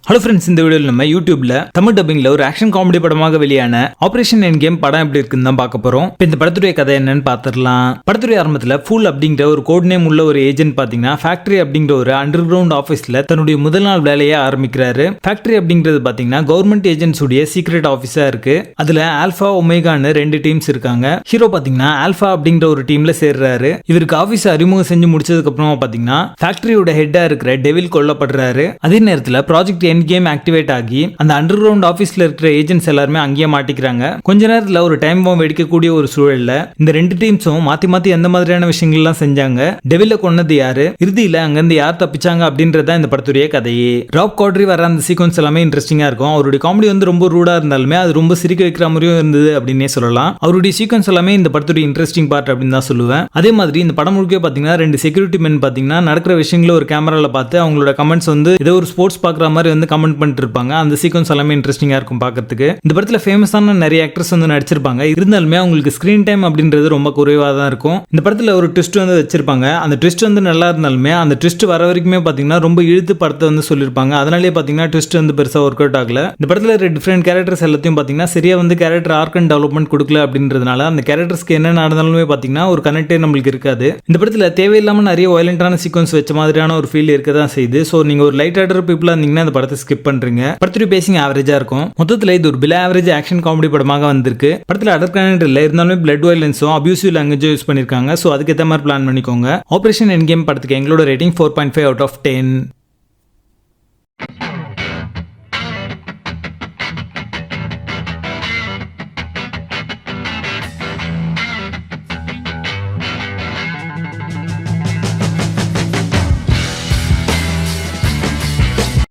Hello friends, இந்த வீடியோவில் நம்ம யூடியூப்ல தமிழ் டப்பிங்ல ஒரு ஆக்ஷன் காமெடி படமாக வெளியான ஆபரேஷன் எண்ட் கேம் படம் எப்படி இருக்குன்னு தான் பார்க்க போறோம். இப்போ இந்த படத்துடைய கதை என்னன்னு பார்த்துடலாம். படத்துடைய ஆரம்பத்தில் ஃபுல் அப்படிங்கிற ஒரு கோட் நேம் உள்ள ஒரு ஏஜென்ட் பாத்தீங்கன்னா ஃபேக்டரி அப்படிங்கிற ஒரு அண்டர் கிரவுண்ட் ஆஃபீஸ்ல தன்னுடைய முதல் நாள் வேலையை ஆரம்பிக்கிறாரு. ஃபேக்டரி அப்படிங்கிறது பாத்தீங்கன்னா கவர்மெண்ட் ஏஜென்ட்ஸ் உடைய சீக்ரெட் ஆஃபீஸா இருக்கு. அதுல ஆல்பா ஒமேகான்னு 2 டீம்ஸ் இருக்காங்க. ஹீரோ பாத்தீங்கன்னா ஆல்பா அப்படிங்கிற ஒரு டீம்ல சேர்றாரு. இவருக்கு ஆஃபீஸ் அறிமுகம் செஞ்சு முடிச்சதுக்கு அப்புறமா பாத்தீங்கன்னா ஃபேக்டரியோட ஹெட்டா இருக்கிற டெவில் கொல்லப்படுறாரு. அதே நேரத்தில் ப்ராஜெக்ட் எண்ட் கேம் ஆக்டிவேட் ஆகி அந்த அண்டர் கிரவுண்ட் ஆபீஸ்ல இருக்கிற ஏஜென்ட்ஸ் எல்லாருமே அங்கேயே மாட்டிக்கிறாங்க. கொஞ்ச நேரத்துல ஒரு டைம் பாம் வெடிக்கக்கூடிய ஒரு சூழல்ல இந்த 2 டீம்ஸும் மாத்தி மாத்தி எந்த மாதிரியான விஷயங்கள் எல்லாம் செஞ்சாங்க, டெவில கொன்னது யாரு, இறுதியில அங்கிருந்து யார் தப்பிச்சாங்க அப்படின்றத இந்த படத்துடைய கதையே. ராப் காட்ரி வர அந்த சீக்வன்ஸ் எல்லாமே இன்ட்ரெஸ்டிங்கா இருக்கும். அவருடைய காமெடி ரொம்ப ரூடா இருந்தாலுமே அது ரொம்ப சிரிக்க வைக்கிற மாதிரியும் இருந்தது அப்படின்னே சொல்லலாம். அவருடைய சீக்வன்ஸ் எல்லாமே இந்த படத்துடைய இன்ட்ரெஸ்டிங் பார்ட் அப்படின்னு தான் சொல்லுவேன். அதே மாதிரி இந்த படம் முழுக்க பாத்தீங்கன்னா 2 செக்யூரிட்டி மென் பாத்தீங்கன்னா நடக்கிற விஷயங்களை ஒரு கேமரால பார்த்து அவங்களோட கமெண்ட்ஸ் ஏதோ ஒரு ஸ்போர்ட்ஸ் பாக்குற மாதிரி கமெண்ட் பண்ணிட்டு இருப்பாங்க. அந்த சீக்வன்ஸ் எல்லாமே இன்ட்ரெஸ்டிங்கா இருக்கும் பார்க்கிறதுக்கு. இந்த படத்துல ஃபேமஸான நிறைய ஆக்டர்ஸ் நடிச்சிருப்பாங்க. இருந்தாலுமே அவங்களுக்கு ஸ்கிரீன் டைம் அப்படின்றது ரொம்ப குறைவா தான் இருக்கும். இந்த படத்துல ஒரு ட்விஸ்ட் வச்சிருப்பாங்க. அந்த ட்விஸ்ட் நல்லா இருந்தாலுமே அந்த ட்விஸ்ட் வர வரைக்குமே பாத்தீங்கன்னா ரொம்ப இழுத்து படத்தை சொல்லிருப்பாங்க. அதனாலே பாத்தீங்கன்னா ட்விஸ்ட் பெருசா ஒர்க் அவுட் ஆகல. இந்த படத்துல டிஃபரெண்ட் கேரக்டர்ஸ் எல்லாத்தையும் பாத்தீங்கன்னா சரியா கேரக்டர் ஆர்க் அண்ட் டெவலப்மெண்ட் கொடுக்கல அப்படின்றதுனால அந்த கேரக்டர்ஸ்க்கு என்ன நடந்தாலுமே பாத்தீங்கன்னா ஒரு கனெக்டே நம்மளுக்கு இருக்காது. இந்த படத்துல தேவையில்லாம நிறைய வயலண்டான சீக்வன்ஸ் வச்ச மாதிரியான ஒரு ஃபீல் இருக்கதான் செய்யுது. சோ நீங்க ஒரு லைட் ஆர்டர் பீப்புளா இருந்தீங்கன்னா இந்த படத்தை ஸ்கிப் பண்றீங்க. படத்துடைய பேசிங் ஆவரேஜா இருக்கும். மொத்தத்துல இது ஒரு பிலோ ஆவரேஜ் ஆக்ஷன் காமெடி படமாக வந்திருக்கு. படத்துல அடர் கனெக்ட் இல்ல, இருந்தாலுமே பிளட் வயலன்ஸும் அபியூசிவ் லாங்குவேஜ் யூஸ் பண்ணிருக்காங்க. சோ அதுக்கு ஏத்த மாதிரி பிளான் பண்ணிக்கோங்க. ஆபரேஷன் எண்ட் கேம் படத்துக்கு எங்களோட ரேட்டிங் 4.5 out of 10.